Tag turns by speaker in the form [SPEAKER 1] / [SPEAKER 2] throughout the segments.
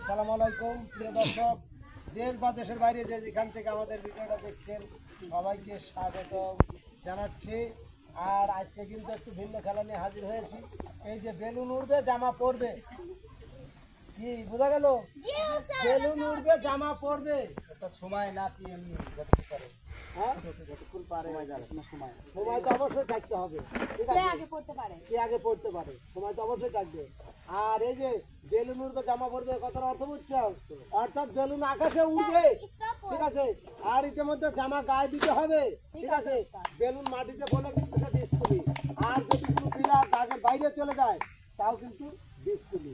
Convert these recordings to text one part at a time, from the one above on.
[SPEAKER 1] আসসালামু আলাইকুম প্রিয় দর্শক, দেশ বা দেশের বাইরে যে যেখান থেকে আমাদের ভিডিওটা দেখছেন সবাইকে স্বাগত জানাচ্ছি। আর আজকে কিন্তু একটু ভিন্ন খেলা নিয়ে হাজির হয়েছি। এই যে বেলুন উড়বে জামা পরবে, কি বোঝা গেল? বেলুন উড়বে জামা পরবে, এটা সময় না কি এমনি যতটুকু পারে, হ্যাঁ যতটুকু পারে সময় তো অবশ্যই থাকতে হবে। ঠিক আছে, কে আগে পড়তে পারে সময় তো অবশ্যই থাকবে। আর এই যে বেলুন উড়বে জামা পরবে কথার অর্থ বুঝছো? অর্থাৎ বেলুন আকাশে উঠে, ঠিক আছে, আর ইতিমধ্যে জামা গায়ে দিতে হবে, ঠিক আছে। বেলুন মাটিতে বলে কিন্তু সেটা ডিসকুলি, আর যদি কোনো পিলা গাছের বাইরে চলে যায় তাও কিন্তু ডিসকুলি,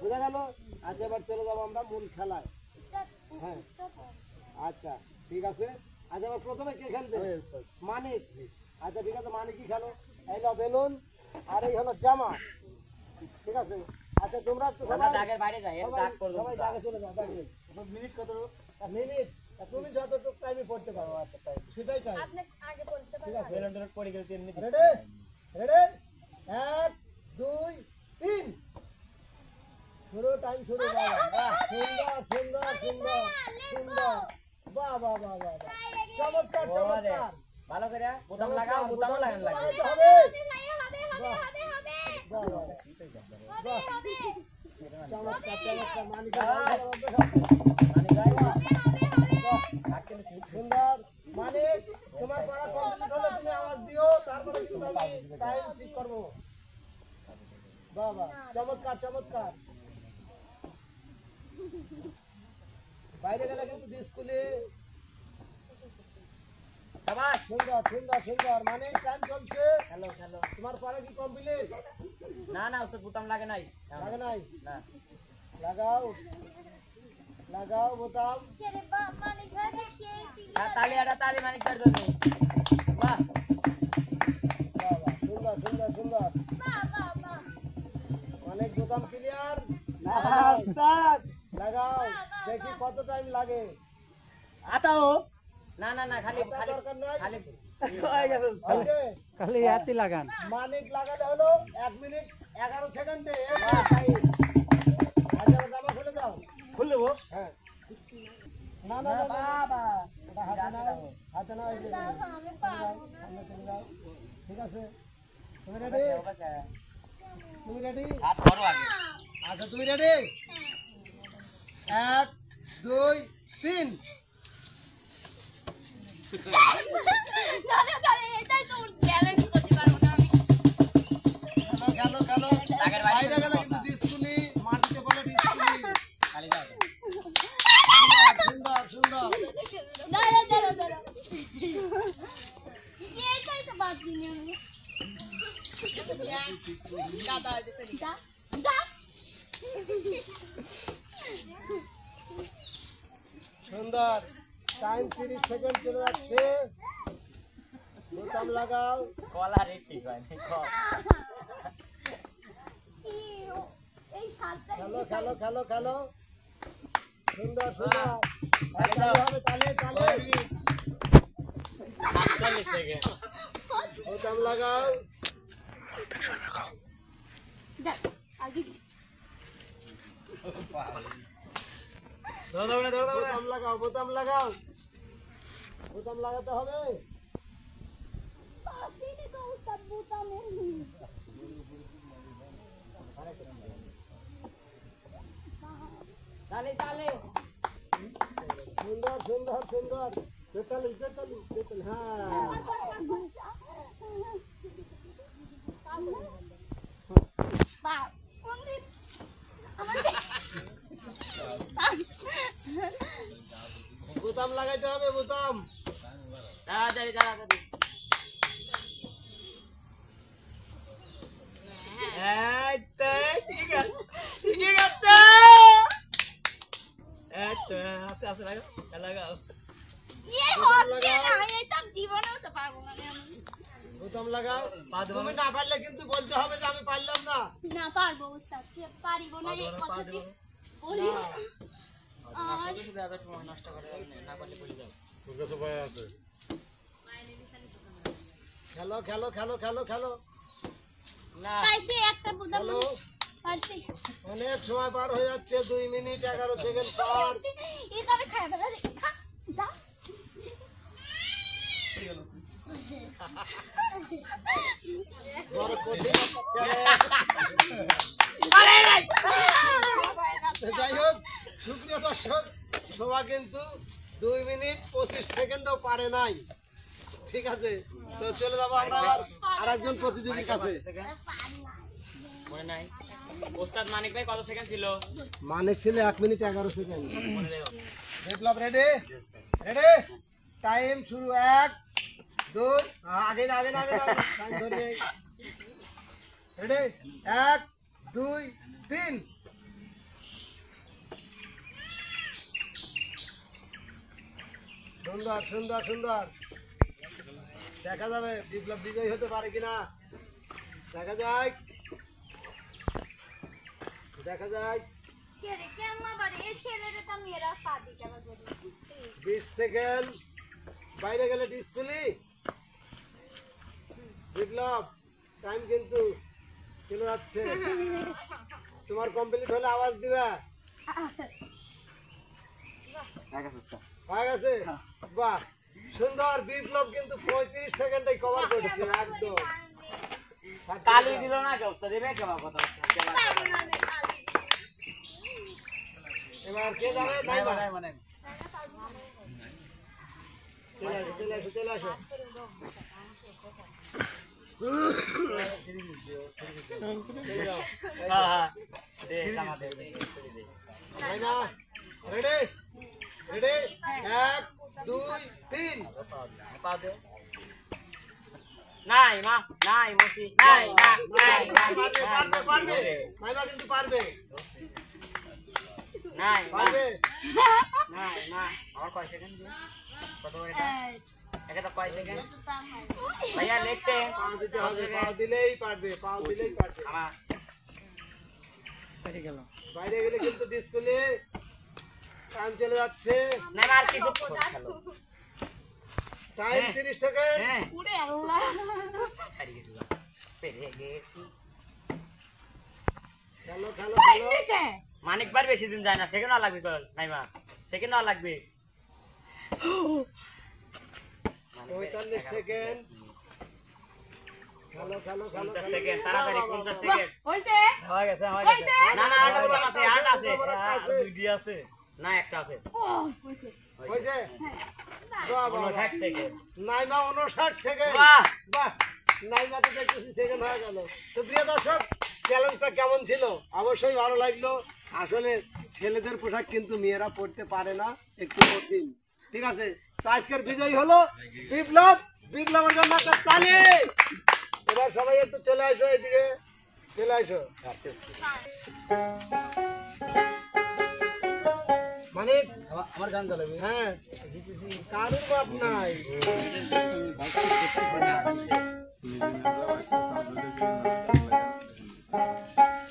[SPEAKER 1] বোঝা গেল? আচ্ছা এবার চলে যাবো আমরা মূল খেলায়। হ্যাঁ আচ্ছা ঠিক আছে। আচ্ছা এবার প্রথমে কে খেলবে? মানিক। আচ্ছা ঠিক আছে, মানিক কি খেলো? এই হলো বেলুন আর এই হলো জামা, ঠিক আছে। আচ্ছা তোমরা সবাই দাগের বাইরে যাও, এর দাগ করবে, সবাই দাগে চলে যাও। দাগে মিনিট কত? মিনিট তুমি যতটুকু টাইমে পড়তে পারো। আচ্ছা তাই সেটাই চাই, আপনি আগে পড়তে পারেন। ঠিক আছে, বেলুন ধরে পড়ে গেলে 3 মিনিট। রেডি রেডি 1 2 3 শুরু, টাইম শুরু। বাহ সুন্দর সুন্দর সুন্দর সুন্দর, বাহ বাহ বাহ বাহ, চমৎকার চমৎকার। ভালো করে বোতাম লাগাও, বোতাম লাগান লাগে হবে হবে হবে হবে বাহ বাহ বাহ, চমৎকার চমৎকার। মানিক সুন্দর। মানিক তোমার পড়া কমপ্লিট হলে তুমি আওয়াজ দিও, তারপরে কিন্তু আমি টাইম ঠিক করব। বাহ বাহ, চমৎকার চমৎকার। বাইরে গেলে কিন্তু স্কুলে শাবাশ, সুন্দর সুন্দর সুন্দর। মানে টাইম চলছে। হ্যালো হ্যালো, তোমার পড়া কি কমপ্লিট? না না, ওসব বোতাম লাগে নাই। লাগে নাই? না, লাগাও লাগাও বোতাম। আরে বাবা, মানিক ভাই দেখি হ্যাঁ, তালি আটা তালি মানিক ভাইয়ের জন্য। বাহ বাহ বাহ, সুন্দর সুন্দর সুন্দর, বাহ বাহ বাহ। অনেক বোতাম ক্লিয়ার। না উস্তাদ, লাগাও দেখি কত টাইম লাগে। আটাও না না না, খালি খালি দরকার নাই, খালি হয়ে গেছে, খালি হাতই লাগান। মানিক লাগালে হলো 1 মিনিট 11 সেকেন্ডে। আচ্ছা জামা খুলে দাও। খুলে দেবো? হ্যাঁ। না না বাবা, এটা হাতে নাও, হাতে নাও, এই যে আমি পারবো না। ঠিক আছে, তুমি রেডি? তুমি রেডি? হাত ধরো আগে। আচ্ছা তুমি রেডি? 1 2 3 সুন্দর। টাইম 30 সেকেন্ড চলে যাচ্ছে। বোতাম লাগাও। কলা রে ঠিক হয় না, খেলো খেলো খেলো খেলো, সুন্দর সুন্দর। হবে তালে তালে, বোতাম লাগাও। বোতাম লাগাও বোতাম লাগাও, বোতাম লাগাতে হবে। সুন্দর সুন্দর সুন্দর, 43 43 43, হ্যাঁ বোতাম লাগাইতে হবে, বোতাম তাড়াতাড়ি তাড়াতাড়ি। ঠিক আছে ঠিক আছে, আস্তে আস্তে লাগাও লাগাও। বোতাম লাগাও। তুমি না পারলে কিন্তু বলতে হবে যে আমি পারলাম না। না পারবো উস্তাদ, পারিব না এই কথাটি বলি। শুধু শুধু এত সময় নষ্ট করে না পারলে বলে যাও, তোর কাছে ভয় আছে। খেলো খেলো খেলো খেলো খেলো, না তাইছে একটা বোতাম। অনেক সময় পার হয়ে যাচ্ছে, 2 মিনিট 11 সেকেন্ড পার। বড় কঠিন। যাই হোক, সুপ্রিয় দর্শক, শোভা কিন্তু 2 মিনিট 25 সেকেন্ডও পারে নাই। ঠিক আছে, তো চলে যাবো আমরা আবার আরেকজন প্রতিযোগীর কাছে।
[SPEAKER 2] ওস্তাদ মানিক ভাই কত সেকেন্ড ছিল?
[SPEAKER 1] মানিক ছিল 1 মিনিট 11 সেকেন্ড। বিপ্লব রেডি? রেডি? টাইম শুরু। 1 2 আগে আগে আগে টাইম ধরে। রেডি? 1 2 3। সুন্দর সুন্দর সুন্দর। দেখা যাবে বিপ্লব বিজয়ী হতে পারে কিনা, দেখা যায় দেখা যায়। 20 সেকেন্ড বাইরে গেলে ডিসপ্লে। বিপ্লব টাইম কিন্তু চলে যাচ্ছে, তোমার কমপ্লিট হলে আওয়াজ দিবা। হয়ে গেছে? বাহ, সুন্দর। বিপ্লব কিন্তু 35 সেকেন্ডে কভার করেছে একদম।
[SPEAKER 2] কালি দিল না কেউ, তো দেবে কেমন কথা?
[SPEAKER 1] এবার কে যাবে? নাই মানে চলে আসো চলে আসো। Ready ready? 1 2 3।
[SPEAKER 2] নাই মা, নাই মসি, নাই না, নাই
[SPEAKER 1] পারবে পারবে পারবে। মাইমা কিন্তু পারবে
[SPEAKER 2] নাই
[SPEAKER 1] পারবে।
[SPEAKER 2] নাই না। আমার কয় সেকেন্ড দিয়ে? কত করে এটা? এটা কয় সেকেন্ড? ভাইয়া লেখছে
[SPEAKER 1] পাও দিতে হবে, পাও দিলেই পারবে, পাও দিলেই পারবে।
[SPEAKER 2] আমার বাইরে গেল,
[SPEAKER 1] বাইরে গেলে কিন্তু ডিসপ্লে টাইম চলে যাচ্ছে।
[SPEAKER 2] না আর কিছু খেলো।
[SPEAKER 1] Time 30 second.
[SPEAKER 2] হ্যাঁ ওরে আল্লাহ, হারিয়ে গেছি পেরে গেছি।
[SPEAKER 1] খেলো খেলো খেলো।
[SPEAKER 2] মানিক বার বেশি দিন যায় না, সেকেন্ড আর লাগবে কল নাই মা, সেকেন্ড আর লাগবে।
[SPEAKER 1] 45 সেকেন্ড। খেলো খেলো খেলো
[SPEAKER 2] 50 সেকেন্ড, তাড়াতাড়ি 50 সেকেন্ড
[SPEAKER 3] হইছে
[SPEAKER 2] হয়ে গেছে হয়ে গেছে। না না আর বলা আছে, আর আছে, দুইটি আছে না, একটা আছে।
[SPEAKER 3] হইছে
[SPEAKER 1] হইছে? বাহ বাহ।
[SPEAKER 2] 59 সেকেন্ড।
[SPEAKER 1] নাইমা 59 সেকেন্ড।
[SPEAKER 2] বাহ
[SPEAKER 1] বাহ, নাইমা তো দেখতেছি সেকেন্ড হয়ে গেল। তো প্রিয় দর্শক, চ্যালেঞ্জটা কেমন ছিল? অবশ্যই ভালো লাগলো। আসলে ছেলেদের পোশাক কিন্তু মেয়েরা পরতে পারে না, একটু কঠিন। ঠিক আছে, তো আজকের বিজয়ী হলো বিপ্লব। বিপ্লবের জন্য একটা তালি। এবার সবাই একটু চলে আসো, এদিকে চলে আসো। মানে
[SPEAKER 2] আমার গান চালাবে।
[SPEAKER 1] হ্যাঁ, কারুর বাপ নাই।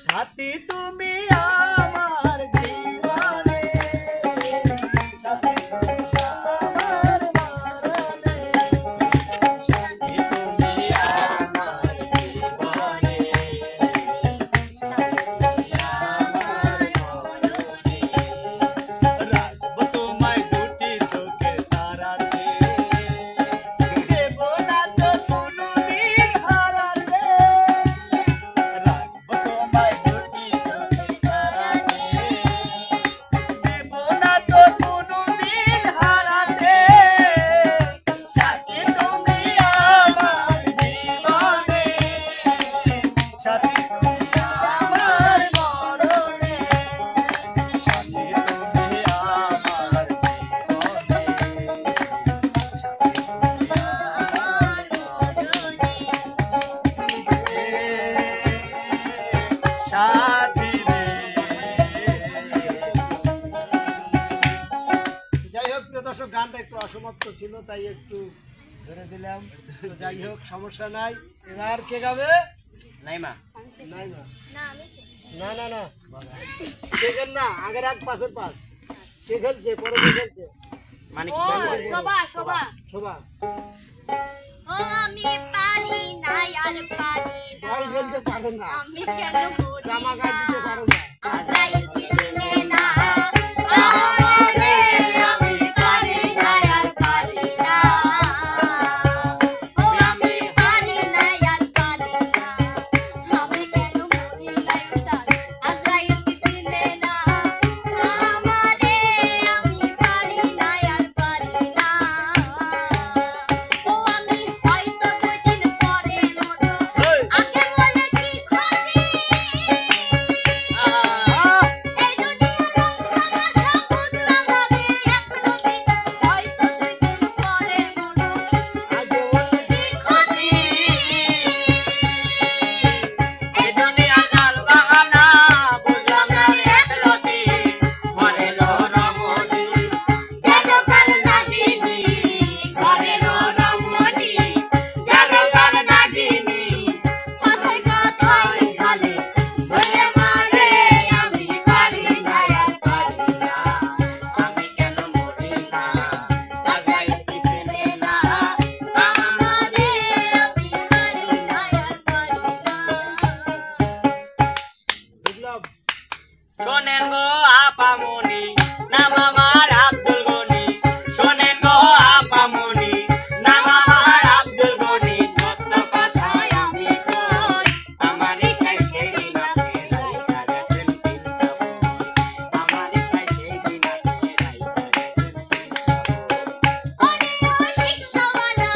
[SPEAKER 2] সাথী তুমি আমার জীবনে, সাথী তুমি আমার মরণে, সাথী তুমি আমার জীবনে, সাথী তুমি আমার মরণে, রাখবো তোমায় দুটি চোখে তারাতে, দেব না তো কোনোদিন হারাতে, রাখবো তোমায় দুটি চোখে তারাতে, দেব না তো কোনোদিন হারাতে, সাথী তুমি আমার জীবনে, সাথী তুমি আমার মরণে, সাথী তুমি আমার জীবনে, সাথী তুমি আমার মরণে, সাথী রে।
[SPEAKER 1] যাই হোক প্রিয় দর্শক, গানটা একটু অসমাপ্ত ছিল, তাই একটু ধরে দিলাম। তো যাই হোক, সমস্যা নাই। এবার কে গাবে?
[SPEAKER 2] নাইমা
[SPEAKER 1] নাইমা। না না না, সেকেন্ড না, আগের এক পাশের পাশ। কে খেলছে? পরে কে খেলছে?
[SPEAKER 2] মানিক
[SPEAKER 3] ও শোভা শোভা
[SPEAKER 1] শোভা।
[SPEAKER 3] ও আমি পারি না আর পারি না
[SPEAKER 1] বল খেলতে পারো না,
[SPEAKER 3] আমি কেন মরি
[SPEAKER 1] জামা
[SPEAKER 3] না
[SPEAKER 1] গায়ে দিতে পারো না।
[SPEAKER 3] আজরাইল চিনে না আমারে আমি পারি না আর পারি না ও আমি পারি না আর পারি না আমি কেন মরি না আজরাইল চিনে না আমারে আমি পারি না আর পারি না ও আমি হয়তো 2 দিন পরে মরব আগে মরে কি ক্ষতি এই দুনিয়ার রং তামাশা বুঝলাম আমি একরতি হয়তো 2 দিন পরে মরব
[SPEAKER 1] আগে বললে
[SPEAKER 3] কি ক্ষতি
[SPEAKER 2] এই দুনিয়া জাল বাহানা বুঝলাম না একরতি মরে রমণী
[SPEAKER 3] যেন কাল নাগিনী
[SPEAKER 2] মরে রমণী যেন কাল নাগিনী
[SPEAKER 3] কথায় কথায় খালি
[SPEAKER 2] বলে মারে আমি পারি না আর পারি না আমি কেন মরি না আজরাইল চিনে না
[SPEAKER 3] আমারে আমি পারি না আর পারি না
[SPEAKER 1] বিপ্লব
[SPEAKER 2] শোনেন গো আপামনি নাম আমার আব্দুল গনি শোনেন গো আপামনি নাম আমার আব্দুল গনি সত্য কথাই আমি কই আমার ইচ্ছায় সেই দিন আপনি রাইখা গেছেন তিনটা বই আমার ইচ্ছায় সেই দিন আপনি রাইখা গেছেন তিনটা বই
[SPEAKER 3] ওরে ও রিকশাওয়ালা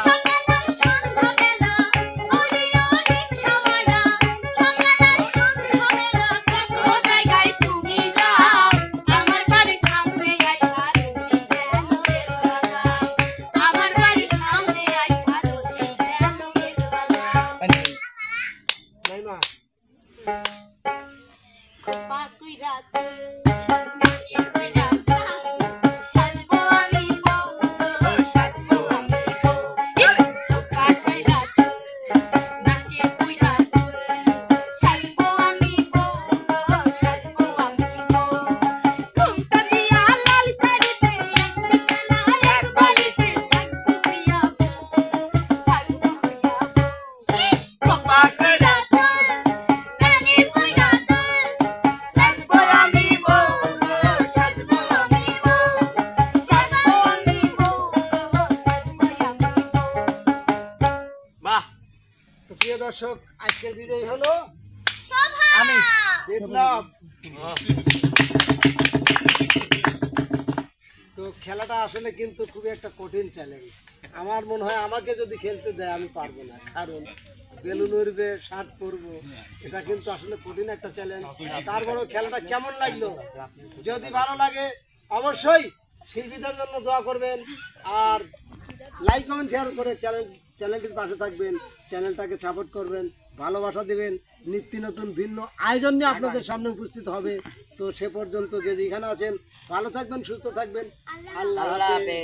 [SPEAKER 3] সকালে সন্ধ্যাবেলা ওরে ও রিকশাওয়ালা সকালে সন্ধ্যাবেলা কত জায়গায় তুমি যাও আমার বাড়ির সামনে আইসা রুটি দেন এর বাবা আমার বাড়ির সামনে আইসা রুটি দেন এর বাবা
[SPEAKER 1] নাই মা
[SPEAKER 3] খোপা কইরা তুই কইরা সাজবো আমি বউ সাজবো আমি বউ খোপা কইরা তুই নাকি কইরা তুই সাজবো আমি বউ সাজবো আমি বউ ঘুমটা দিয়া লাল শাড়িতে একটা খেলা এক বালিশে থাকবো হইয়া বউ থাকবো হইয়া বউ খোপা কইরা তুই নানি কইরা তুই সাজবো আমি বউ সাজবো আমি বউ সাজবো আমি বউ সাজবো আমি বউ
[SPEAKER 2] বাহ
[SPEAKER 1] তো প্রিয় দর্শক, আজকের বিজয়ী হলো
[SPEAKER 3] শোভা
[SPEAKER 2] আমি।
[SPEAKER 1] বিপ্লব। তো খেলাটা আসলে কিন্তু খুবই একটা কঠিন চ্যালেঞ্জ। আমার মনে হয় আমাকে যদি খেলতে দেয় আমি পারবো না, কারণ বেলুন উড়বে, শার্ট পরবো, এটা কিন্তু আসলে কঠিন একটা চ্যালেঞ্জ। তারপরে খেলাটা কেমন লাগলো যদি ভালো লাগে অবশ্যই শিল্পীদের জন্য দোয়া করবেন, আর লাইক কমেন্ট শেয়ার করে চ্যানেলটির পাশে থাকবেন, চ্যানেলটাকে সাপোর্ট করবেন, ভালোবাসা দিবেন। নিত্য নতুন ভিন্ন আয়োজন নিয়ে আপনাদের সামনে উপস্থিত হবে। তো সে পর্যন্ত যে যেখানে আছেন ভালো থাকবেন, সুস্থ থাকবেন। আল্লাহ
[SPEAKER 2] আল্লাহ
[SPEAKER 1] হাফেজ।
[SPEAKER 2] হাফেজ।